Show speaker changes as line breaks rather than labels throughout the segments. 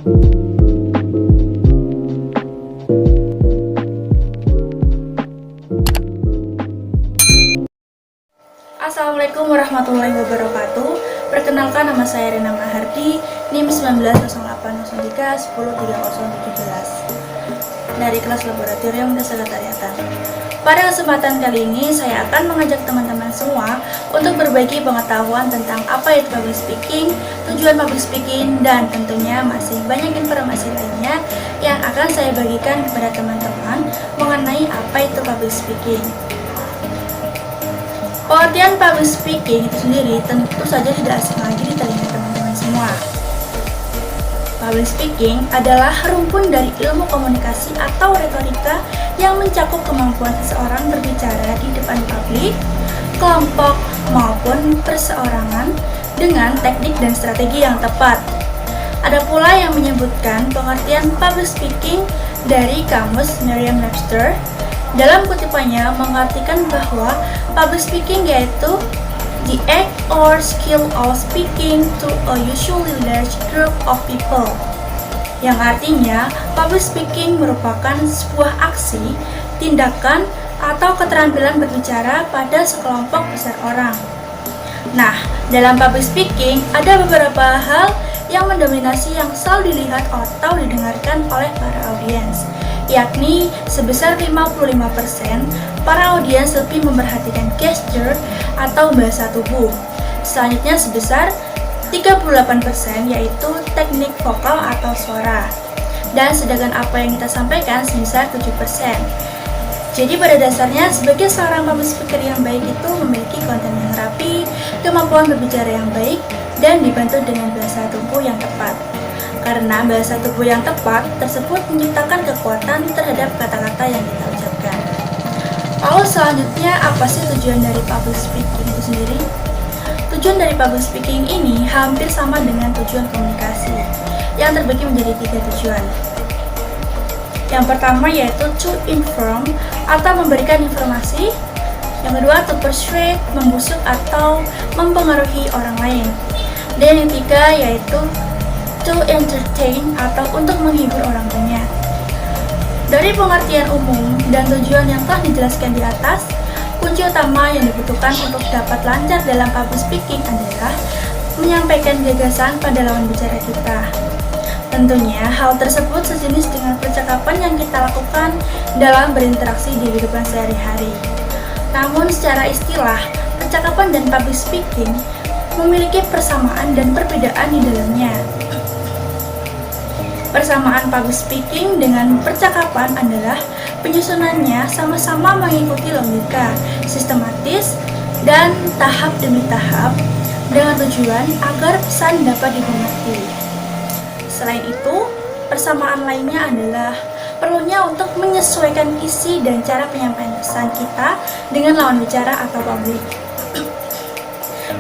Assalamualaikum warahmatullahi wabarakatuh. Perkenalkan, nama saya Rina Mahardi, NIM 190803103017 dari kelas laboratorium kesekretariatan. Pada kesempatan kali ini, saya akan mengajak teman-teman semua untuk berbagi pengetahuan tentang apa itu public speaking, tujuan public speaking, dan tentunya masih banyak informasi lainnya yang akan saya bagikan kepada teman-teman mengenai apa itu public speaking. Pengertian public speaking itu sendiri tentu saja tidak asing lagi di telinga teman-teman semua. Public speaking adalah rumpun dari ilmu komunikasi atau retorika yang mencakup kemampuan seseorang berbicara di depan publik, kelompok, maupun perseorangan dengan teknik dan strategi yang tepat. Ada pula yang menyebutkan pengertian public speaking dari kamus Merriam-Webster. Dalam kutipannya mengartikan bahwa public speaking yaitu the act or skill of speaking to a usually large group of people. Yang artinya, public speaking merupakan sebuah aksi, tindakan, atau keterampilan berbicara pada sekelompok besar orang. Nah, dalam public speaking ada beberapa hal yang mendominasi yang selalu dilihat atau didengarkan oleh para audiens, yakni sebesar 55% para audiens lebih memperhatikan gesture atau bahasa tubuh. Selanjutnya sebesar 38% yaitu teknik vokal atau suara. Dan sedangkan apa yang kita sampaikan sebesar 7%. Jadi pada dasarnya sebagai seorang public speaker yang baik itu memiliki konten yang rapi, kemampuan berbicara yang baik, dan dibantu dengan bahasa tubuh yang tepat. Karena bahasa tubuh yang tepat tersebut menciptakan kekuatan terhadap kata-kata yang kita ucapkan. Lalu selanjutnya, apa sih tujuan dari public speaking itu sendiri? Tujuan dari public speaking ini hampir sama dengan tujuan komunikasi, yang terbagi menjadi 3 tujuan. Yang pertama yaitu to inform atau memberikan informasi. Yang kedua to persuade, membusuk atau mempengaruhi orang lain. Dan yang ketiga yaitu to entertain atau untuk menghibur orang banyak. Dari pengertian umum dan tujuan yang telah dijelaskan di atas, kunci utama yang dibutuhkan untuk dapat lancar dalam public speaking adalah menyampaikan gagasan pada lawan bicara kita. Tentunya hal tersebut sejenis dengan percakapan yang kita lakukan dalam berinteraksi di kehidupan sehari-hari. Namun secara istilah, percakapan dan public speaking memiliki persamaan dan perbedaan di dalamnya. Persamaan public speaking dengan percakapan adalah penyusunannya sama-sama mengikuti logika, sistematis, dan tahap demi tahap dengan tujuan agar pesan dapat dimengerti. Selain itu, persamaan lainnya adalah perlunya untuk menyesuaikan isi dan cara penyampaian pesan kita dengan lawan bicara atau publik.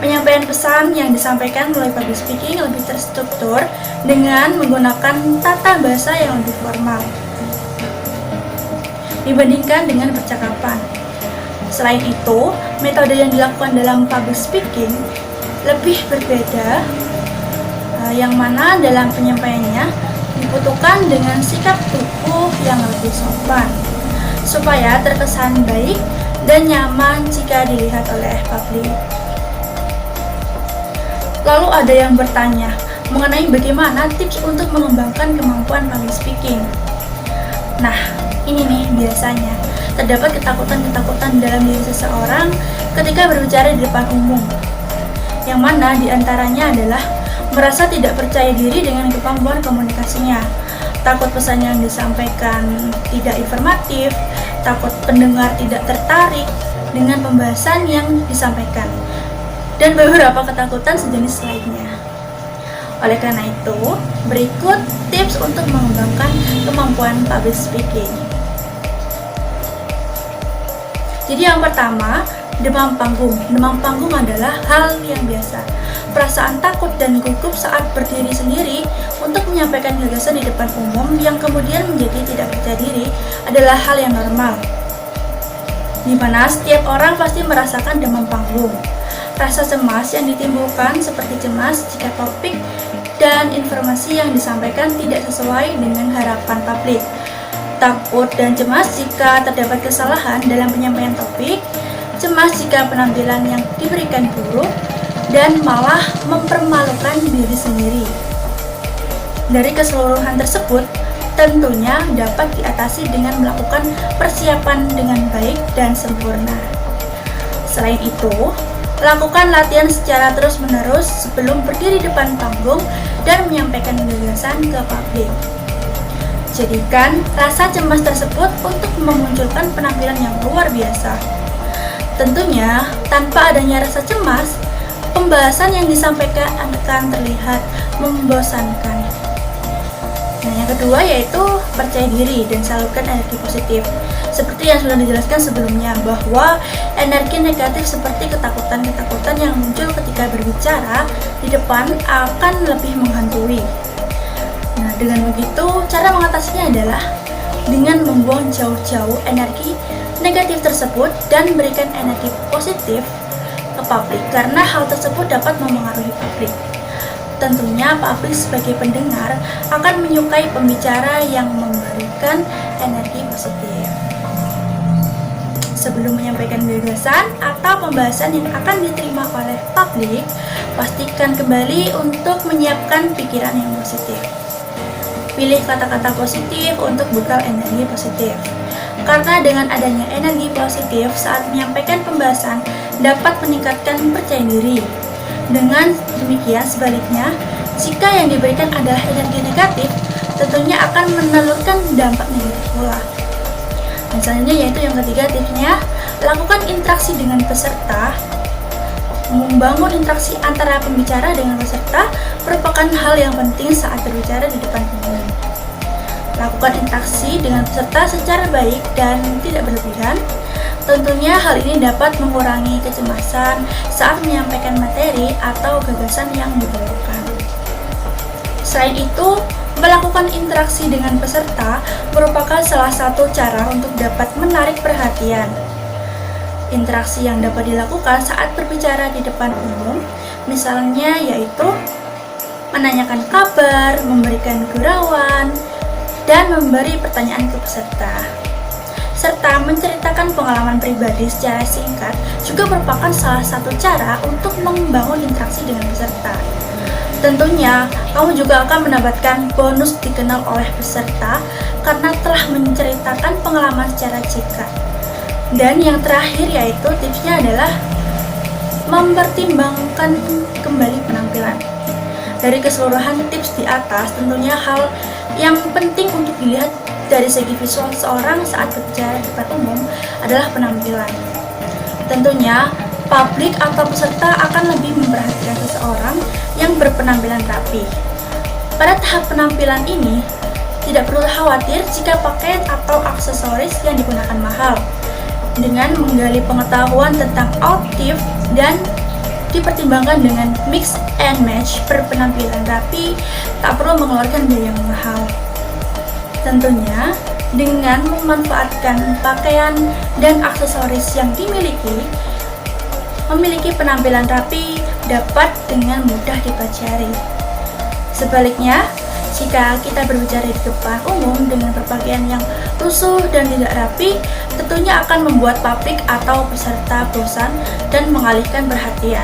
Penyampaian pesan yang disampaikan melalui public speaking lebih terstruktur dengan menggunakan tata bahasa yang lebih formal dibandingkan dengan percakapan. Selain itu, metode yang dilakukan dalam public speaking lebih berbeda, yang mana dalam penyampaiannya dibutuhkan dengan sikap tubuh yang lebih sopan supaya terkesan baik dan nyaman jika dilihat oleh publik. Lalu ada yang bertanya mengenai bagaimana tips untuk mengembangkan kemampuan public speaking. Nah, ini nih biasanya terdapat ketakutan-ketakutan dalam diri seseorang ketika berbicara di depan umum, yang mana diantaranya adalah merasa tidak percaya diri dengan kemampuan komunikasinya, takut pesan yang disampaikan tidak informatif, takut pendengar tidak tertarik dengan pembahasan yang disampaikan, dan beberapa ketakutan sejenis lainnya. Oleh karena itu, berikut tips untuk mengembangkan kemampuan public speaking. Jadi yang pertama, demam panggung. Demam panggung adalah hal yang biasa. Perasaan takut dan gugup saat berdiri sendiri untuk menyampaikan gagasan di depan umum yang kemudian menjadi tidak percaya diri adalah hal yang normal, di mana setiap orang pasti merasakan demam panggung. Rasa cemas yang ditimbulkan seperti cemas jika topik dan informasi yang disampaikan tidak sesuai dengan harapan publik. Takut dan cemas jika terdapat kesalahan dalam penyampaian topik, cemas jika penampilan yang diberikan buruk, dan malah mempermalukan diri sendiri. Dari keseluruhan tersebut, tentunya dapat diatasi dengan melakukan persiapan dengan baik dan sempurna. Selain itu, lakukan latihan secara terus-menerus sebelum berdiri depan panggung dan menyampaikan gagasan ke publik. Jadikan rasa cemas tersebut untuk memunculkan penampilan yang luar biasa. Tentunya, tanpa adanya rasa cemas, pembahasan yang disampaikan akan terlihat membosankan. Nah, yang kedua yaitu percaya diri dan salurkan energi positif. Seperti yang sudah dijelaskan sebelumnya, bahwa energi negatif seperti ketakutan-ketakutan yang muncul ketika berbicara di depan akan lebih menghantui. Nah, dengan begitu, cara mengatasinya adalah dengan membuang jauh-jauh energi negatif tersebut dan berikan energi positif ke publik, karena hal tersebut dapat memengaruhi publik. Tentunya publik sebagai pendengar akan menyukai pembicara yang memberikan energi positif. Sebelum menyampaikan gagasan atau pembahasan yang akan diterima oleh publik, pastikan kembali untuk menyiapkan pikiran yang positif. Pilih kata-kata positif untuk bekal energi positif. Karena dengan adanya energi positif saat menyampaikan pembahasan dapat meningkatkan percaya diri. Dengan demikian sebaliknya, jika yang diberikan adalah energi negatif, tentunya akan menelurkan dampak negatif pula. Selanjutnya yaitu yang ketiga, tipsnya lakukan interaksi dengan peserta. Membangun interaksi antara pembicara dengan peserta merupakan hal yang penting saat berbicara di depan umum. Lakukan interaksi dengan peserta secara baik dan tidak berlebihan. Tentunya hal ini dapat mengurangi kecemasan saat menyampaikan materi atau gagasan yang dibawakan. Selain itu, melakukan interaksi dengan peserta merupakan salah satu cara untuk dapat menarik perhatian. Interaksi yang dapat dilakukan saat berbicara di depan umum, misalnya yaitu menanyakan kabar, memberikan gurauan, dan memberi pertanyaan ke peserta, serta menceritakan pengalaman pribadi secara singkat juga merupakan salah satu cara untuk membangun interaksi dengan peserta. Tentunya, kamu juga akan mendapatkan bonus dikenal oleh peserta karena telah menceritakan pengalaman secara singkat. Dan yang terakhir yaitu tipsnya adalah mempertimbangkan kembali penampilan. Dari keseluruhan tips di atas, tentunya hal yang penting untuk dilihat dari segi visual seorang saat berbicara di depan umum adalah penampilan. Tentunya, publik atau peserta akan lebih memperhatikan seseorang yang berpenampilan rapi. Pada tahap penampilan ini, tidak perlu khawatir jika pakaian atau aksesoris yang digunakan mahal. Dengan menggali pengetahuan tentang outfit dan dipertimbangkan dengan mix and match berpenampilan rapi, tak perlu mengeluarkan biaya yang mahal. Tentunya, dengan memanfaatkan pakaian dan aksesoris yang memiliki penampilan rapi dapat dengan mudah dipelajari. Sebaliknya, jika kita berbicara di depan umum dengan berpakaian yang lusuh dan tidak rapi, tentunya akan membuat publik atau peserta bosan dan mengalihkan perhatian.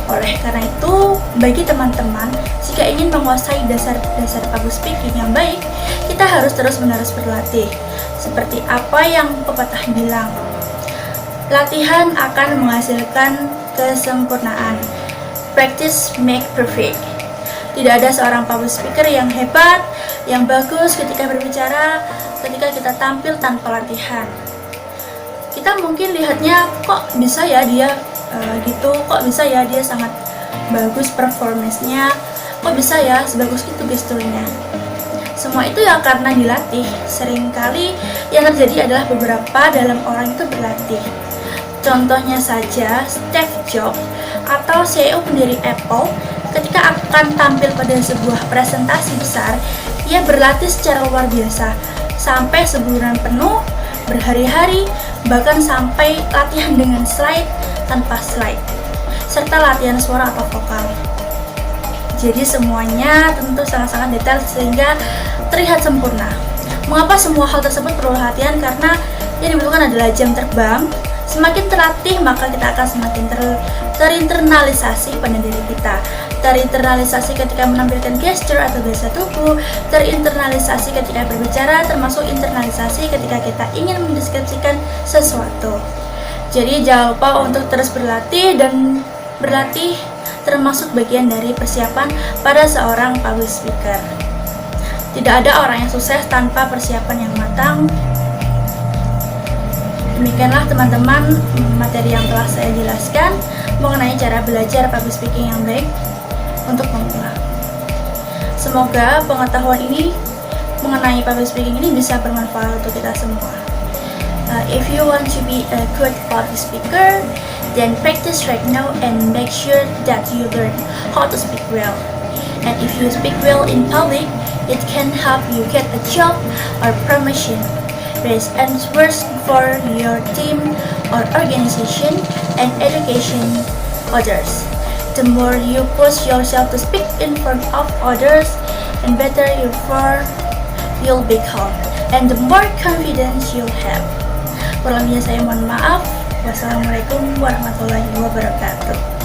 Oleh karena itu, bagi teman-teman, jika ingin menguasai dasar-dasar public speaking yang baik, kita harus terus-menerus berlatih. Seperti apa yang pepatah bilang, latihan akan menghasilkan kesempurnaan. Practice make perfect. Tidak ada seorang public speaker yang hebat, yang bagus ketika berbicara, ketika kita tampil tanpa latihan. Kita mungkin lihatnya, kok bisa ya dia kok bisa ya dia sangat bagus performance-nya, kok bisa ya sebagus itu gesturnya. Semua itu ya karena dilatih. Seringkali yang terjadi adalah beberapa dalam orang itu berlatih. Contohnya saja Steve Jobs atau CEO pendiri Apple, ketika akan tampil pada sebuah presentasi besar, ia berlatih secara luar biasa sampai sebulan penuh, berhari-hari, bahkan sampai latihan dengan slide tanpa slide, serta latihan suara atau vokal. Jadi semuanya tentu sangat-sangat detail sehingga terlihat sempurna. Mengapa semua hal tersebut perlu perhatian? Karena yang dibutuhkan adalah jam terbang. Semakin terlatih, maka kita akan semakin terinternalisasi pada diri kita. Terinternalisasi ketika menampilkan gesture atau bahasa tubuh, terinternalisasi ketika berbicara, termasuk internalisasi ketika kita ingin mendeskripsikan sesuatu. Jadi jangan lupa untuk terus berlatih, dan berlatih termasuk bagian dari persiapan pada seorang public speaker. Tidak ada orang yang sukses tanpa persiapan yang matang. Demikianlah teman-teman materi yang telah saya jelaskan mengenai cara belajar public speaking yang baik untuk pemula. Semoga pengetahuan ini mengenai public speaking ini bisa bermanfaat untuk kita semua. If you want to be a good public speaker, then practice right now and make sure that you learn how to speak well. And if you speak well in public, it can help you get a job or promotion, raise and worse for your team or organization, and education others. The more you push yourself to speak in front of others, and better you'll become, and the more confidence you'll have. Kurang lebihnya saya mohon maaf. Wassalamualaikum warahmatullahi wabarakatuh.